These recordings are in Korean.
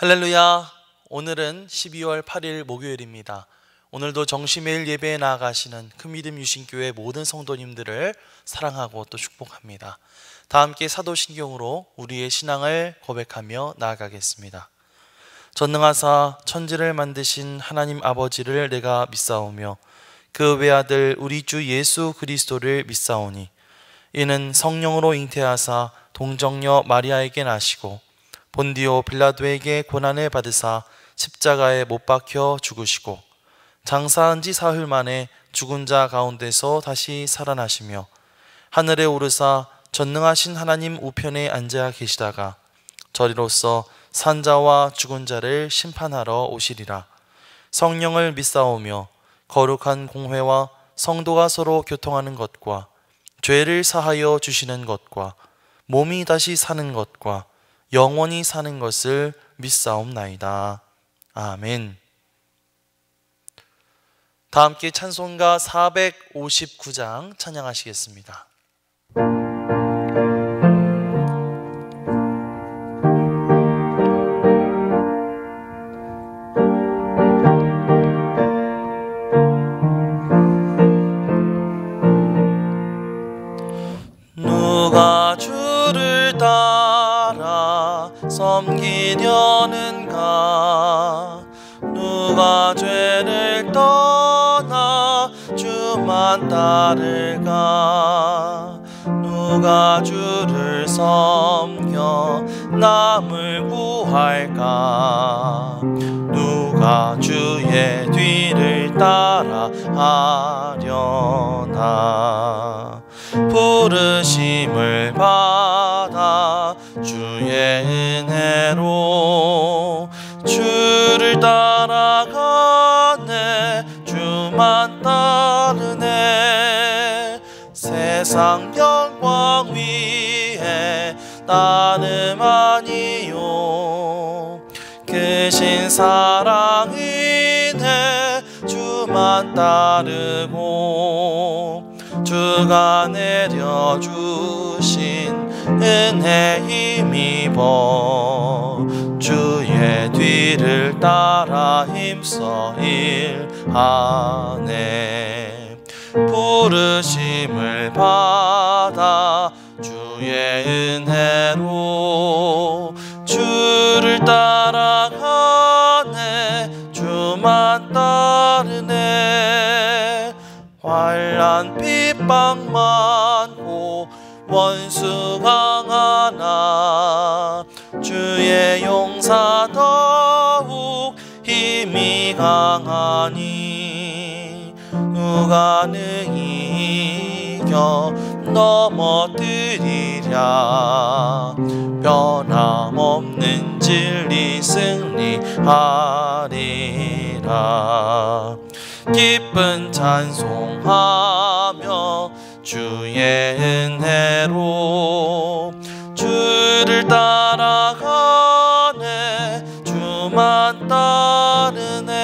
할렐루야. 오늘은 12월 8일 목요일입니다. 오늘도 정시매일 예배에 나아가시는 큰믿음 유신교회 모든 성도님들을 사랑하고 또 축복합니다. 다 함께 사도신경으로 우리의 신앙을 고백하며 나아가겠습니다. 전능하사 천지를 만드신 하나님 아버지를 내가 믿사오며 그 외아들 우리 주 예수 그리스도를 믿사오니 이는 성령으로 잉태하사 동정녀 마리아에게 나시고 본디오 빌라도에게 고난을 받으사 십자가에 못 박혀 죽으시고 장사한 지 사흘 만에 죽은 자 가운데서 다시 살아나시며 하늘에 오르사 전능하신 하나님 우편에 앉아 계시다가 저리로서 산자와 죽은 자를 심판하러 오시리라. 성령을 믿사오며 거룩한 공회와 성도가 서로 교통하는 것과 죄를 사하여 주시는 것과 몸이 다시 사는 것과 영원히 사는 것을 믿사옵나이다. 아멘. 다 함께 찬송가 459장 찬양하시겠습니다. 누가 주를 따라 섬기려는가? 누가 죄를 떠나 주만 따를까? 누가 주를 섬겨 남을 구할까? 누가 주의 뒤를 따라 하려나? 부르심을 받아 주의 은혜로 주를 따라가네. 주만 따르네. 세상 영광 위에 나는 아니요 크신 사랑 인해 주만 따르고 주가 내려주신 은혜 힘입어 주의 뒤를 따라 힘써 일하네. 부르심을 받아 주의 은혜로 주를 따라가네. 주만 따르네. 환난 핍박 많고 원수 강하나 주의 용사 더욱 힘이 강하니 누가 능히 이겨 넘어뜨리랴. 변함없는 진리 승리하리라. 기쁜 찬송하며 주의 은혜로 주를 따라가네. 주만 따르네.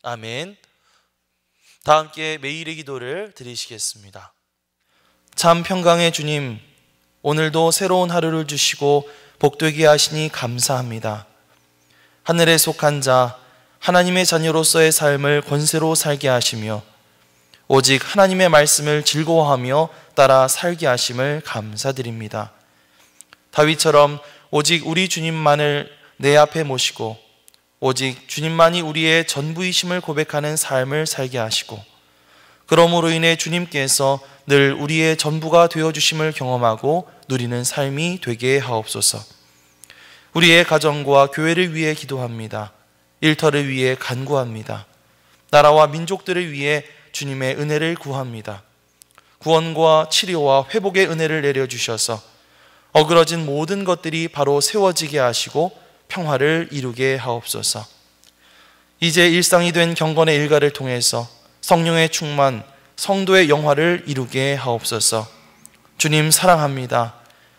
아멘. 다 함께 매일의 기도를 드리시겠습니다. 참 평강의 주님, 오늘도 새로운 하루를 주시고 복되게 하시니 감사합니다. 하늘에 속한 자 하나님의 자녀로서의 삶을 권세로 살게 하시며 오직 하나님의 말씀을 즐거워하며 따라 살게 하심을 감사드립니다. 다윗처럼 오직 우리 주님만을 내 앞에 모시고 오직 주님만이 우리의 전부이심을 고백하는 삶을 살게 하시고 그러므로 인해 주님께서 늘 우리의 전부가 되어주심을 경험하고 누리는 삶이 되게 하옵소서. 우리의 가정과 교회를 위해 기도합니다. 일터를 위해 간구합니다. 나라와 민족들을 위해 주님의 은혜를 구합니다. 구원과 치료와 회복의 은혜를 내려주셔서 어그러진 모든 것들이 바로 세워지게 하시고 평화를 이루게 하옵소서. 이제 일상이 된 경건의 일가를 통해서 성령의 충만, 성도의 영화를 이루게 하옵소서. 주님 사랑합니다.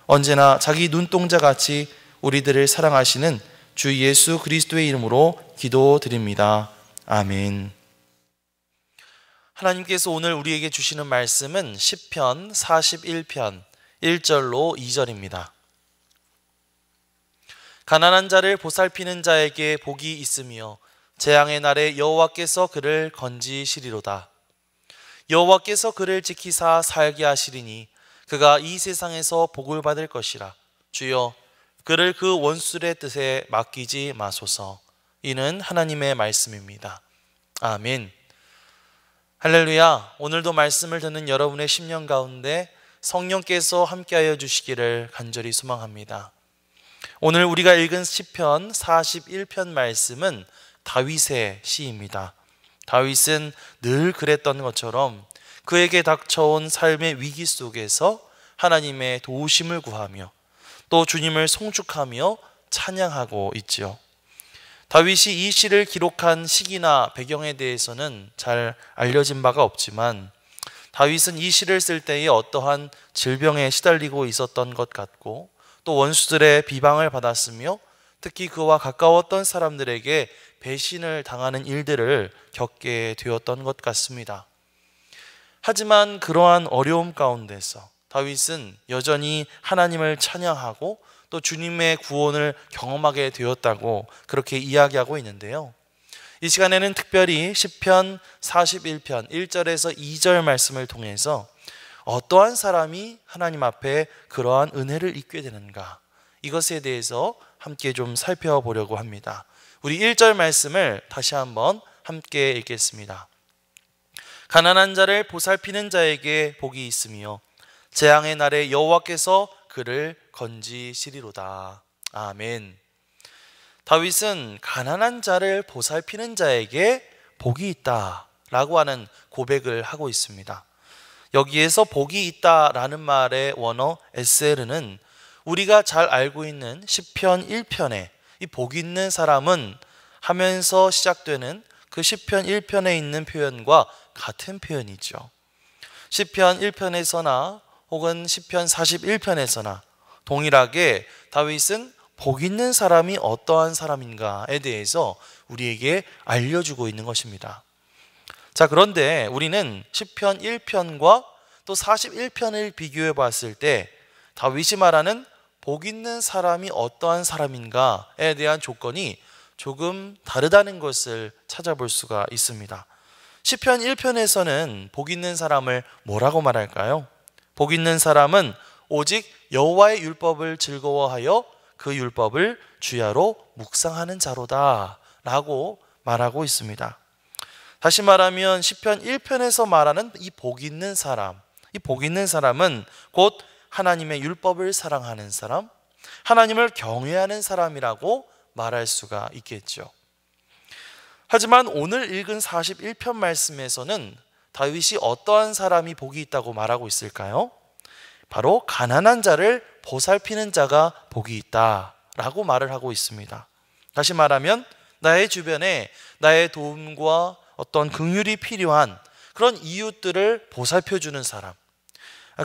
언제나 자기 눈동자같이 우리들을 사랑하시는 주 예수 그리스도의 이름으로 기도드립니다. 아멘. 하나님께서 오늘 우리에게 주시는 말씀은 시편 41편 1절로 2절입니다. 가난한 자를 보살피는 자에게 복이 있으며 재앙의 날에 여호와께서 그를 건지시리로다. 여호와께서 그를 지키사 살게 하시리니 그가 이 세상에서 복을 받을 것이라. 주여, 그를 그 원수의 뜻에 맡기지 마소서. 이는 하나님의 말씀입니다. 아멘. 할렐루야. 오늘도 말씀을 듣는 여러분의 심령 가운데 성령께서 함께하여 주시기를 간절히 소망합니다. 오늘 우리가 읽은 시편 41편 말씀은 다윗의 시입니다. 다윗은 늘 그랬던 것처럼 그에게 닥쳐온 삶의 위기 속에서 하나님의 도우심을 구하며 또 주님을 송축하며 찬양하고 있지요. 다윗이 이 시를 기록한 시기나 배경에 대해서는 잘 알려진 바가 없지만 다윗은 이 시를 쓸 때에 어떠한 질병에 시달리고 있었던 것 같고 또 원수들의 비방을 받았으며 특히 그와 가까웠던 사람들에게 배신을 당하는 일들을 겪게 되었던 것 같습니다. 하지만 그러한 어려움 가운데서 다윗은 여전히 하나님을 찬양하고 또 주님의 구원을 경험하게 되었다고 그렇게 이야기하고 있는데요. 이 시간에는 특별히 시편 41편 1절에서 2절 말씀을 통해서 어떠한 사람이 하나님 앞에 그러한 은혜를 입게 되는가, 이것에 대해서 함께 좀 살펴보려고 합니다. 우리 1절 말씀을 다시 한번 함께 읽겠습니다. 가난한 자를 보살피는 자에게 복이 있으며 재앙의 날에 여호와께서 그를 건지시리로다. 아멘. 다윗은 가난한 자를 보살피는 자에게 복이 있다라고 하는 고백을 하고 있습니다. 여기에서 복이 있다라는 말의 원어 에셀은 우리가 잘 알고 있는 시편 1편에 이 복 있는 사람은 하면서 시작되는 그 시편 1편에 있는 표현과 같은 표현이죠. 시편 1편에서나 혹은 시편 41편에서나 동일하게 다윗은 복 있는 사람이 어떠한 사람인가에 대해서 우리에게 알려주고 있는 것입니다. 자, 그런데 우리는 시편 1편과 또 41편을 비교해 봤을 때 다윗이 말하는 복 있는 사람이 어떠한 사람인가에 대한 조건이 조금 다르다는 것을 찾아볼 수가 있습니다. 시편 1편에서는 복 있는 사람을 뭐라고 말할까요? 복 있는 사람은 오직 여호와의 율법을 즐거워하여 그 율법을 주야로 묵상하는 자로다 라고 말하고 있습니다. 다시 말하면 시편 1편에서 말하는 이 복 있는 사람, 이 복 있는 사람은 곧 하나님의 율법을 사랑하는 사람, 하나님을 경외하는 사람이라고 말할 수가 있겠죠. 하지만 오늘 읽은 41편 말씀에서는 다윗이 어떠한 사람이 복이 있다고 말하고 있을까요? 바로 가난한 자를 보살피는 자가 복이 있다라고 말을 하고 있습니다. 다시 말하면 나의 주변에 나의 도움과 어떤 긍휼이 필요한 그런 이웃들을 보살펴주는 사람,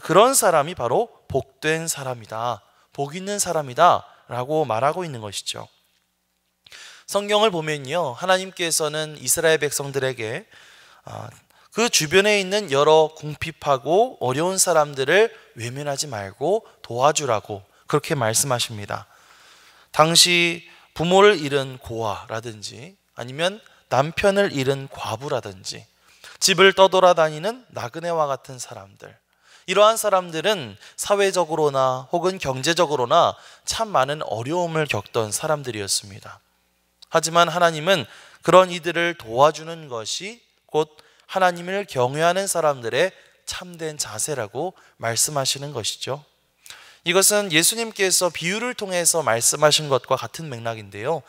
그런 사람이 바로 복된 사람이다, 복 있는 사람이다 라고 말하고 있는 것이죠. 성경을 보면요, 하나님께서는 이스라엘 백성들에게 그 주변에 있는 여러 궁핍하고 어려운 사람들을 외면하지 말고 도와주라고 그렇게 말씀하십니다. 당시 부모를 잃은 고아라든지 아니면 남편을 잃은 과부라든지 집을 떠돌아다니는 나그네와 같은 사람들, 이러한 사람들은 사회적으로나 혹은 경제적으로나 참 많은 어려움을 겪던 사람들이었습니다. 하지만 하나님은 그런 이들을 도와주는 것이 곧 하나님을 경외하는 사람들의 참된 자세라고 말씀하시는 것이죠. 이것은 예수님께서 비유를 통해서 말씀하신 것과 같은 맥락인데요.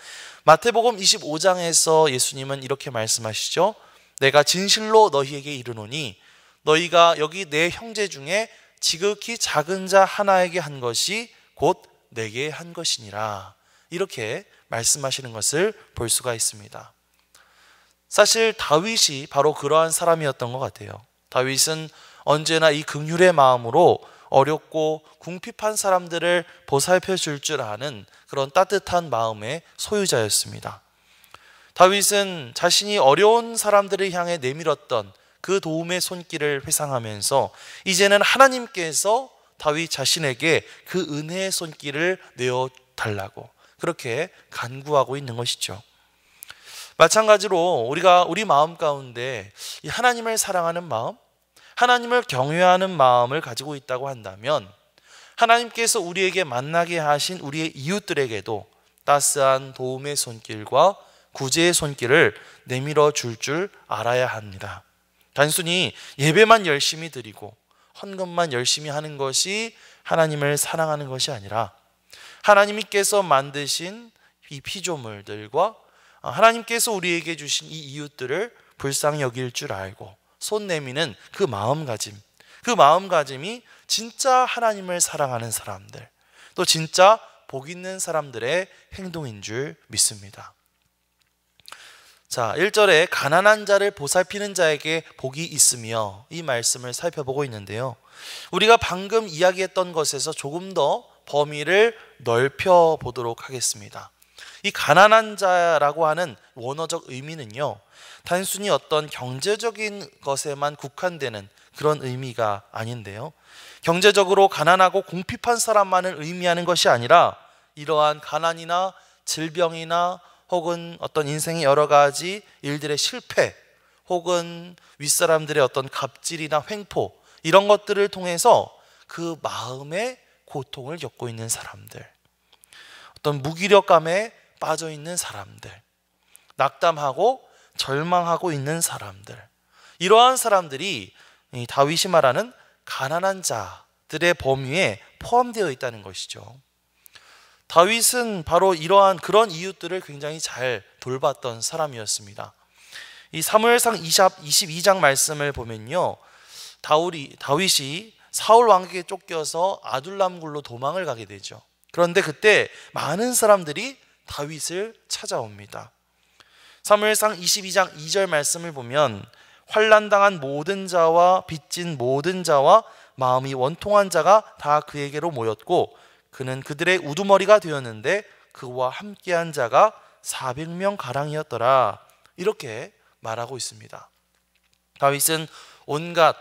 마태복음 25장에서 예수님은 이렇게 말씀하시죠. 내가 진실로 너희에게 이르노니 너희가 여기 내 형제 중에 지극히 작은 자 하나에게 한 것이 곧 내게 한 것이니라. 이렇게 말씀하시는 것을 볼 수가 있습니다. 사실 다윗이 바로 그러한 사람이었던 것 같아요. 다윗은 언제나 이 긍휼의 마음으로 어렵고 궁핍한 사람들을 보살펴 줄 줄 아는 그런 따뜻한 마음의 소유자였습니다. 다윗은 자신이 어려운 사람들을 향해 내밀었던 그 도움의 손길을 회상하면서 이제는 하나님께서 다윗 자신에게 그 은혜의 손길을 내어 달라고, 그렇게 간구하고 있는 것이죠. 마찬가지로 우리가 우리 마음 가운데 이 하나님을 사랑하는 마음, 하나님을 경외하는 마음을 가지고 있다고 한다면 하나님께서 우리에게 만나게 하신 우리의 이웃들에게도 따스한 도움의 손길과 구제의 손길을 내밀어 줄 알아야 합니다. 단순히 예배만 열심히 드리고 헌금만 열심히 하는 것이 하나님을 사랑하는 것이 아니라 하나님께서 만드신 이 피조물들과 하나님께서 우리에게 주신 이 이웃들을 불쌍히 여길 줄 알고 손 내미는 그 마음가짐이 진짜 하나님을 사랑하는 사람들, 또 진짜 복 있는 사람들의 행동인 줄 믿습니다. 자, 1절에 가난한 자를 보살피는 자에게 복이 있으며, 이 말씀을 살펴보고 있는데요, 우리가 방금 이야기했던 것에서 조금 더 범위를 넓혀 보도록 하겠습니다. 이 가난한 자라고 하는 원어적 의미는요, 단순히 어떤 경제적인 것에만 국한되는 그런 의미가 아닌데요, 경제적으로 가난하고 궁핍한 사람만을 의미하는 것이 아니라 이러한 가난이나 질병이나 혹은 어떤 인생의 여러 가지 일들의 실패, 혹은 윗사람들의 어떤 갑질이나 횡포, 이런 것들을 통해서 그 마음의 고통을 겪고 있는 사람들, 어떤 무기력감에 빠져 있는 사람들, 낙담하고 절망하고 있는 사람들, 이러한 사람들이 다윗이 말하는 가난한 자들의 범위에 포함되어 있다는 것이죠. 다윗은 바로 이러한 그런 이웃들을 굉장히 잘 돌봤던 사람이었습니다. 이 사무엘상 22장 말씀을 보면요, 다윗이 사울 왕에게 쫓겨서 아둘람 굴로 도망을 가게 되죠. 그런데 그때 많은 사람들이 다윗을 찾아옵니다. 사무엘상 22장 2절 말씀을 보면 환난당한 모든 자와 빚진 모든 자와 마음이 원통한 자가 다 그에게로 모였고 그는 그들의 우두머리가 되었는데 그와 함께한 자가 400명 가량이었더라, 이렇게 말하고 있습니다. 다윗은 온갖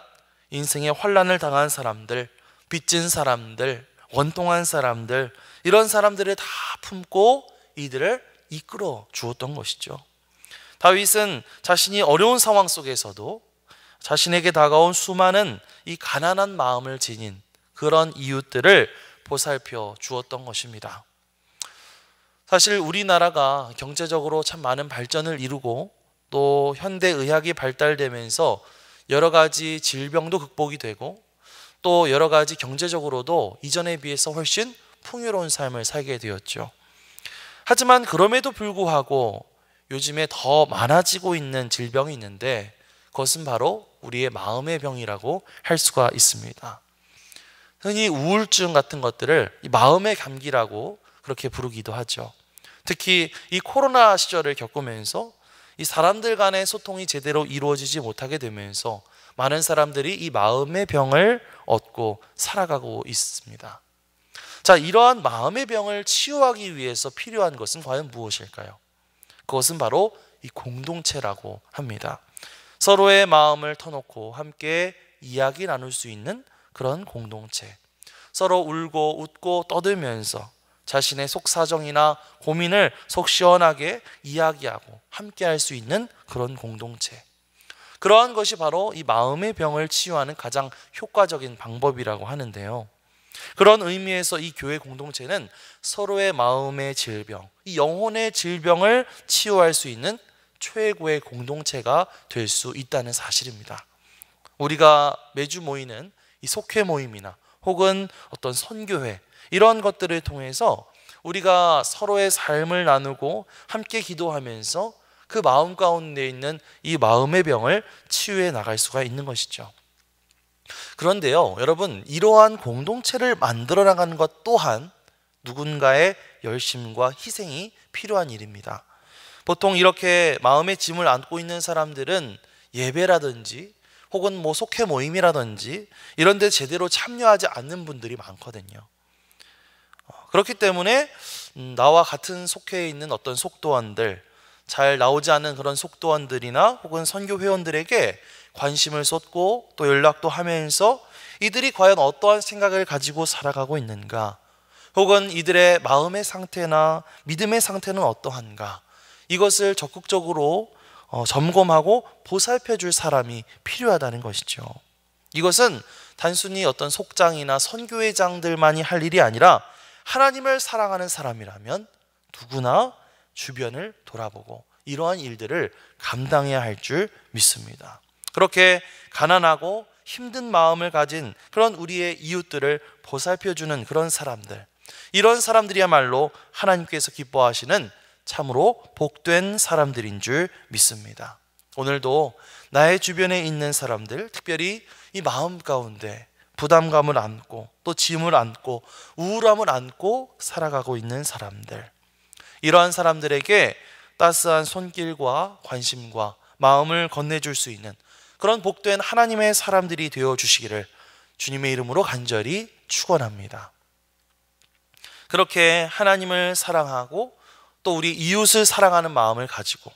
인생의 환난을 당한 사람들, 빚진 사람들, 원통한 사람들, 이런 사람들을 다 품고 이들을 이끌어 주었던 것이죠. 다윗은 자신이 어려운 상황 속에서도 자신에게 다가온 수많은 이 가난한 마음을 지닌 그런 이웃들을 보살펴 주었던 것입니다. 사실 우리나라가 경제적으로 참 많은 발전을 이루고 또 현대의학이 발달되면서 여러 가지 질병도 극복이 되고 또 여러 가지 경제적으로도 이전에 비해서 훨씬 풍요로운 삶을 살게 되었죠. 하지만 그럼에도 불구하고 요즘에 더 많아지고 있는 질병이 있는데 그것은 바로 우리의 마음의 병이라고 할 수가 있습니다. 흔히 우울증 같은 것들을 이 마음의 감기라고 그렇게 부르기도 하죠. 특히 이 코로나 시절을 겪으면서 이 사람들 간의 소통이 제대로 이루어지지 못하게 되면서 많은 사람들이 이 마음의 병을 얻고 살아가고 있습니다. 자, 이러한 마음의 병을 치유하기 위해서 필요한 것은 과연 무엇일까요? 그것은 바로 이 공동체라고 합니다. 서로의 마음을 터놓고 함께 이야기 나눌 수 있는 그런 공동체, 서로 울고 웃고 떠들면서 자신의 속사정이나 고민을 속 시원하게 이야기하고 함께 할 수 있는 그런 공동체, 그러한 것이 바로 이 마음의 병을 치유하는 가장 효과적인 방법이라고 하는데요, 그런 의미에서 이 교회 공동체는 서로의 마음의 질병, 이 영혼의 질병을 치유할 수 있는 최고의 공동체가 될 수 있다는 사실입니다. 우리가 매주 모이는 이 속회 모임이나 혹은 어떤 선교회, 이런 것들을 통해서 우리가 서로의 삶을 나누고 함께 기도하면서 그 마음 가운데 있는 이 마음의 병을 치유해 나갈 수가 있는 것이죠. 그런데요, 여러분, 이러한 공동체를 만들어 나가는 것 또한 누군가의 열심과 희생이 필요한 일입니다. 보통 이렇게 마음의 짐을 안고 있는 사람들은 예배라든지 혹은 속회 모임이라든지 이런 데 제대로 참여하지 않는 분들이 많거든요. 그렇기 때문에 나와 같은 속회에 있는 어떤 속도원들, 잘 나오지 않는 그런 속도원들이나 혹은 선교 회원들에게 관심을 쏟고 또 연락도 하면서 이들이 과연 어떠한 생각을 가지고 살아가고 있는가, 혹은 이들의 마음의 상태나 믿음의 상태는 어떠한가, 이것을 적극적으로 점검하고 보살펴 줄 사람이 필요하다는 것이죠. 이것은 단순히 어떤 속장이나 선교회장들만이 할 일이 아니라 하나님을 사랑하는 사람이라면 누구나 주변을 돌아보고 이러한 일들을 감당해야 할 줄 믿습니다. 그렇게 가난하고 힘든 마음을 가진 그런 우리의 이웃들을 보살펴주는 그런 사람들, 이런 사람들이야말로 하나님께서 기뻐하시는 참으로 복된 사람들인 줄 믿습니다. 오늘도 나의 주변에 있는 사람들, 특별히 이 마음 가운데 부담감을 안고 또 짐을 안고 우울함을 안고 살아가고 있는 사람들, 이러한 사람들에게 따스한 손길과 관심과 마음을 건네줄 수 있는 그런 복된 하나님의 사람들이 되어주시기를 주님의 이름으로 간절히 축원합니다. 그렇게 하나님을 사랑하고 또 우리 이웃을 사랑하는 마음을 가지고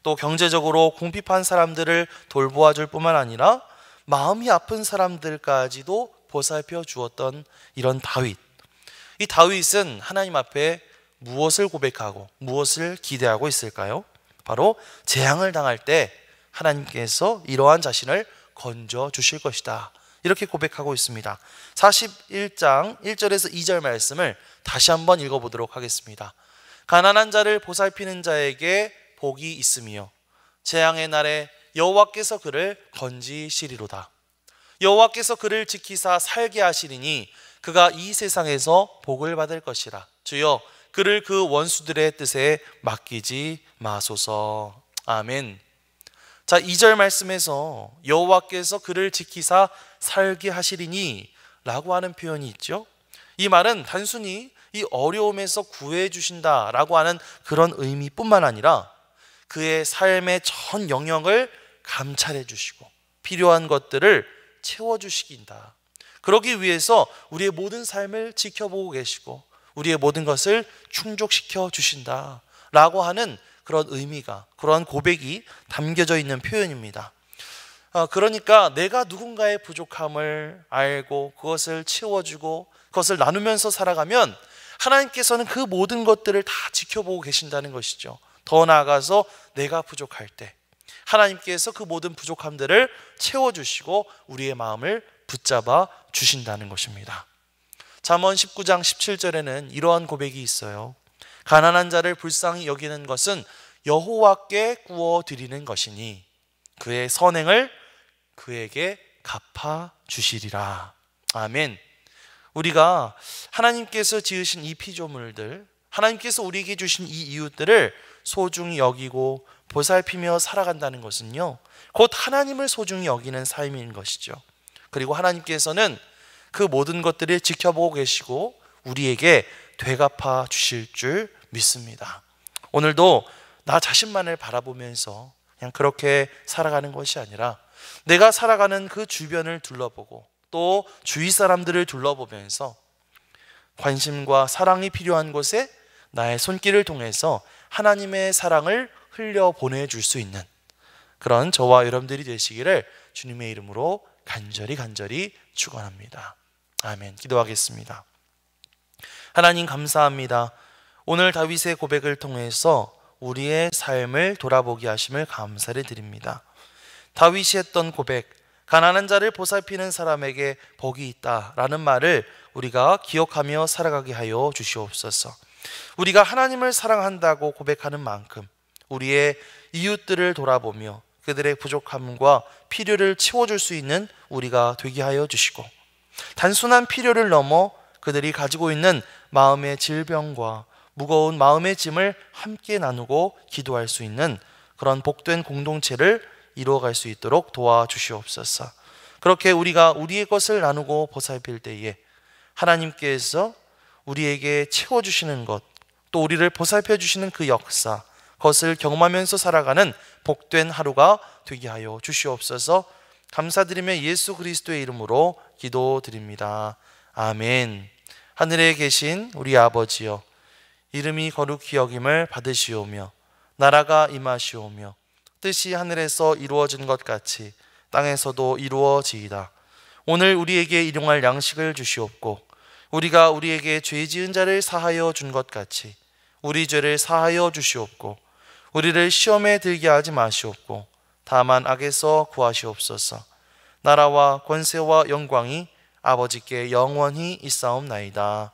또 경제적으로 궁핍한 사람들을 돌보아줄 뿐만 아니라 마음이 아픈 사람들까지도 보살펴 주었던 이런 다윗. 이 다윗은 하나님 앞에 무엇을 고백하고 무엇을 기대하고 있을까요? 바로 재앙을 당할 때 하나님께서 이러한 자신을 건져 주실 것이다, 이렇게 고백하고 있습니다. 41장 1절에서 2절 말씀을 다시 한번 읽어보도록 하겠습니다. 가난한 자를 보살피는 자에게 복이 있으며 재앙의 날에 여호와께서 그를 건지시리로다. 여호와께서 그를 지키사 살게 하시리니 그가 이 세상에서 복을 받을 것이라. 주여 그를 그 원수들의 뜻에 맡기지 마소서. 아멘. 자, 2절 말씀에서 여호와께서 그를 지키사 살게 하시리니 라고 하는 표현이 있죠. 이 말은 단순히 이 어려움에서 구해 주신다라고 하는 그런 의미뿐만 아니라 그의 삶의 전 영역을 감찰해 주시고 필요한 것들을 채워주시긴다. 그러기 위해서 우리의 모든 삶을 지켜보고 계시고 우리의 모든 것을 충족시켜 주신다 라고 하는 그런 의미가, 그런 고백이 담겨져 있는 표현입니다. 그러니까 내가 누군가의 부족함을 알고 그것을 채워주고 그것을 나누면서 살아가면 하나님께서는 그 모든 것들을 다 지켜보고 계신다는 것이죠. 더 나아가서 내가 부족할 때 하나님께서 그 모든 부족함들을 채워주시고 우리의 마음을 붙잡아 주신다는 것입니다. 잠언 19장 17절에는 이러한 고백이 있어요. 가난한 자를 불쌍히 여기는 것은 여호와께 구워 드리는 것이니 그의 선행을 그에게 갚아 주시리라. 아멘. 우리가 하나님께서 지으신 이 피조물들, 하나님께서 우리에게 주신 이 이웃들을 소중히 여기고 보살피며 살아간다는 것은요, 곧 하나님을 소중히 여기는 삶인 것이죠. 그리고 하나님께서는 그 모든 것들을 지켜보고 계시고 우리에게 되갚아 주실 줄 믿습니다. 오늘도 나 자신만을 바라보면서 그냥 그렇게 살아가는 것이 아니라 내가 살아가는 그 주변을 둘러보고 또 주위 사람들을 둘러보면서 관심과 사랑이 필요한 곳에 나의 손길을 통해서 하나님의 사랑을 흘려보내줄 수 있는 그런 저와 여러분들이 되시기를 주님의 이름으로 간절히 축원합니다. 아멘. 기도하겠습니다. 하나님 감사합니다. 오늘 다윗의 고백을 통해서 우리의 삶을 돌아보게 하심을 감사를 드립니다. 다윗이 했던 고백, 가난한 자를 보살피는 사람에게 복이 있다라는 말을 우리가 기억하며 살아가게 하여 주시옵소서. 우리가 하나님을 사랑한다고 고백하는 만큼 우리의 이웃들을 돌아보며 그들의 부족함과 필요를 채워줄 수 있는 우리가 되게 하여 주시고, 단순한 필요를 넘어 그들이 가지고 있는 마음의 질병과 무거운 마음의 짐을 함께 나누고 기도할 수 있는 그런 복된 공동체를 이루어갈 수 있도록 도와주시옵소서. 그렇게 우리가 우리의 것을 나누고 보살필 때에 하나님께서 우리에게 채워주시는 것, 또 우리를 보살펴 주시는 그 역사, 그것을 경험하면서 살아가는 복된 하루가 되게 하여 주시옵소서. 감사드리며 예수 그리스도의 이름으로 기도드립니다. 아멘. 하늘에 계신 우리 아버지여, 이름이 거룩히 여김을 받으시오며 나라가 임하시오며 뜻이 하늘에서 이루어진 것 같이 땅에서도 이루어지이다. 오늘 우리에게 일용할 양식을 주시옵고 우리가 우리에게 죄 지은 자를 사하여 준 것 같이 우리 죄를 사하여 주시옵고 우리를 시험에 들게 하지 마시옵고 다만 악에서 구하시옵소서. 나라와 권세와 영광이 아버지께 영원히 있사옵나이다.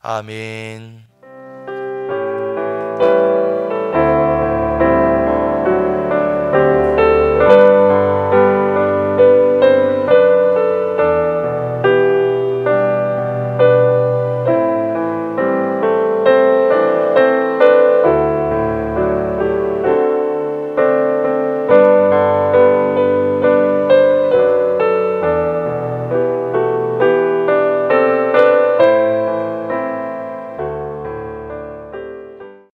아멘.